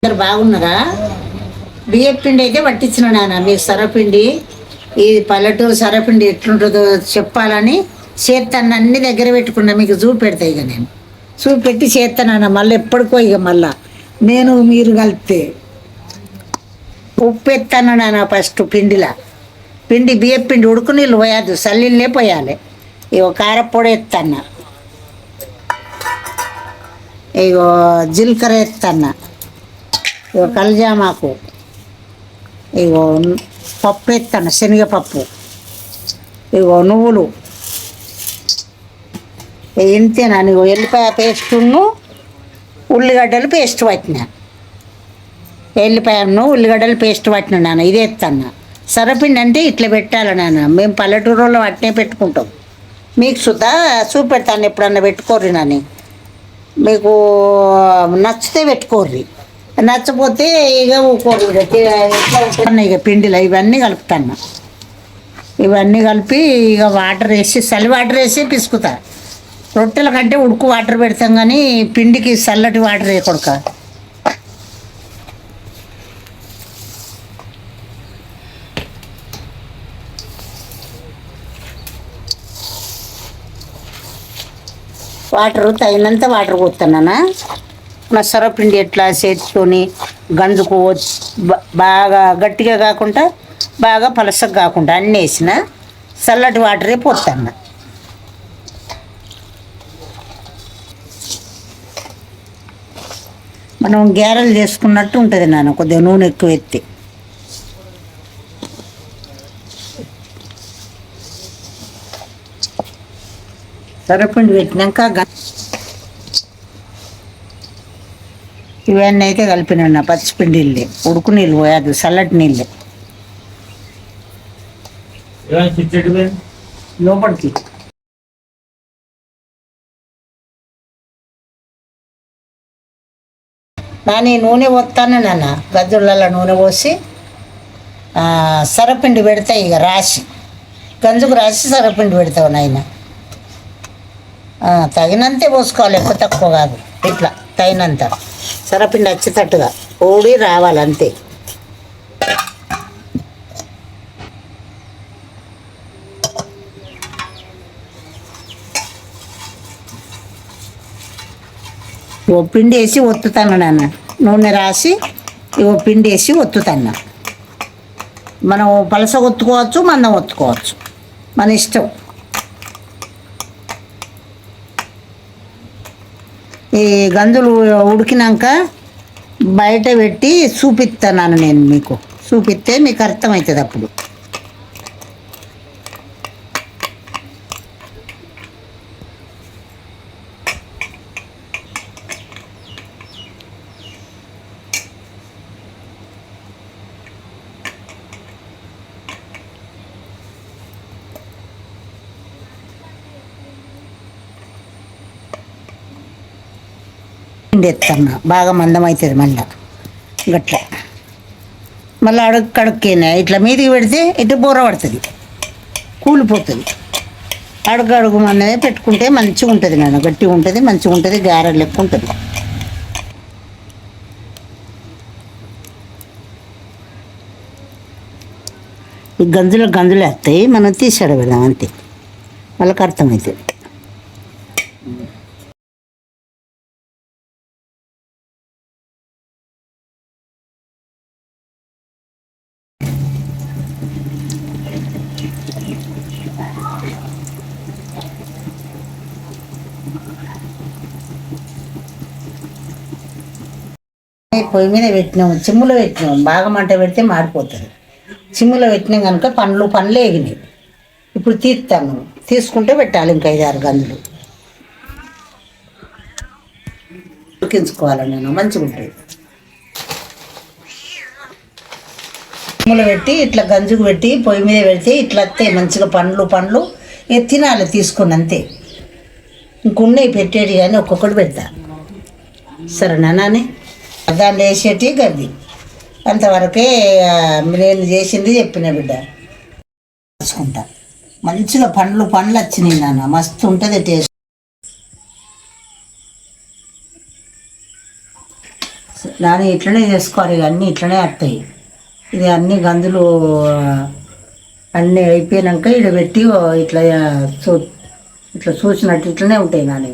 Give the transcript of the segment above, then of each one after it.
అందరు బాగున్నారా? బియ్యం పిండి అయితే పట్టించిన నాన్న మీకు సరపిండి. ఈ పల్లెటూరు సరపిండి ఎట్లుంటుందో చెప్పాలని చేస్తాను, అన్ని దగ్గర పెట్టుకున్నా మీకు చూపెడతా. ఇక నేను చూపెట్టి చేస్తానన్న మళ్ళీ ఎప్పటికో ఇక మళ్ళా నేను మీరు కలిపితే ఉప్పు ఎత్తాను నాన్న. ఫస్ట్ పిండి బియ్యం పిండి ఉడుకు నీళ్ళు పోయద్దు, చల్లీళ్ళే పోయాలి. ఇగో కారపొడి ఎత్తన్న, ఇగో జీలకర్ర ఎత్తన్న, ఇగో కల్జామాకు, ఇగో పప్పు ఎత్తన్న శనగపప్పు, ఇగో నువ్వులు ఇంతేనా. ఇగో ఎల్లిపాయ పేస్టును ఉల్లిగడ్డలు పేస్ట్ పట్టినా, ఎల్లిపాయను ఉల్లిగడ్డలు పేస్ట్ పట్టినా నాన్న. ఇదే ఎత్తన్న. సరపిండి అంటే ఇట్లా పెట్టాలి నాన్న. మేము పల్లెటూరులో అట్నే పెట్టుకుంటాం. మీకు సుధా చూపెడతాను, ఎప్పుడన్నా పెట్టుకోర్రి నాని. మీకు నచ్చితే పెట్టుకోర్రి, నచ్చపోతే ఇక ఊకోర్రి. ఇక పిండిలో ఇవన్నీ కలుపుతాను. ఇవన్నీ కలిపి ఇక వాటర్ వేసి చలి వాటర్ వేసి పిసుకుతా. రొట్టెల కంటే ఉడుకు వాటర్ పెడతాం, కానీ పిండికి చల్లటి వాటర్ వేయకూడక. వాటర్ తగినంత వాటర్ పోతున్నానా. నా సొరపిండి ఎట్లా చేతితోని గంజుకు బాగా గట్టిగా కాకుండా బాగా పలసగా కాకుండా అన్నీ వేసిన చల్లటి వాటరే పోతాను. మనం గ్యారెలు చేసుకున్నట్టు ఉంటుంది నాన్న, కొద్దిగా నూనె ఎక్కువ ఎత్తి. సొరపిండి పెట్టినాక ఇవన్నీ అయితే కలిపిన పచ్చిపిండి నీళ్ళే, ఉడుకు నీళ్ళు పోయదు, చల్లటి నీళ్ళే లోపలికి. నాని నూనె పోస్తాను నాన్న, గజ్జులలో నూనె పోసి సరపిండి పెడతాయి. ఇక రాసి గంజుకు రాసి సరపిండి పెడతావు నాయన. తగినంతే పోసుకోవాలి, ఎక్కువ తక్కువ కాదు. ఇట్లా తగినంత సరపిండి వచ్చేటట్టుగా ఓడి రావాలి అంతే. ఓ పిండి వేసి ఒత్తుతాను నాన్న. నూనె రాసి ఓ పిండి వేసి ఒత్తుతాను. మనం పలస ఒత్తుకోవచ్చు, మందం ఒత్తుకోవచ్చు, మన ఇష్టం. ఈ గంజులు ఉడికినాక బయట పెట్టి చూపిస్తాను నేను మీకు. చూపిస్తే మీకు అర్థమవుతుంది అప్పుడు. పిండి ఎత్తన్నా బాగా మందం అవుతుంది. మళ్ళీ గట్ల మళ్ళీ అడుగు కడుక్కినా ఇట్లా మీదికి పెడితే ఇటు బోర పడుతుంది, కూలిపోతుంది. అడుగు మందమే పెట్టుకుంటే మంచిగా ఉంటుంది నాన్న, గట్టిగా ఉంటుంది, మంచిగా ఉంటుంది, గారెలు లెక్క ఉంటుంది. ఈ గంజులు వేస్తాయి, మనం తీసాడు పెడదాం అంతే, వాళ్ళకి అర్థమవుతుంది. పొయ్యి మీద పెట్టినాము, చిమ్ములో పెట్టినాము. బాగా మంట పెడితే మాడిపోతుంది. చిమ్ములో పెట్టినాం కనుక పండ్లు ఎగినాయి. ఇప్పుడు తీస్తాను, తీసుకుంటే పెట్టాలి. ఇంకా 5-6 గంజులు ఉడికించుకోవాలి నేను, మంచిగా ఉంటుంది. చిమ్ములో పెట్టి ఇట్లా గంజుకు పెట్టి పొయ్యి మీద పెడితే ఇట్లా వస్తాయి మంచిగా పండ్లు తినాలి తీసుకుని అంతే. ఇంకున్నాయి పెట్టేటి, కానీ ఒక్కొక్కటి పెడతా. సరేనా నాని? దాన్ని వేసేటి గది అంతవరకే నేను చేసింది చెప్పిన బిడ్డ. తీసుకుంటా మంచిగా పండ్లు వచ్చినాయి నాన్న, మస్తు ఉంటుంది టేస్ట్. దాన్ని ఇట్లనే చేసుకోవాలి, ఇక అన్నీ ఇట్లనే వస్తాయి. ఇది అన్ని గంజులు అన్నీ అయిపోయాక ఇక్కడ పెట్టి ఇట్లా చూ ఇట్లా చూసినట్టు ఇట్లనే ఉంటాయి. నాని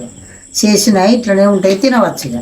చేసినాయి ఇట్లనే ఉంటాయి, తినవచ్చు ఇక.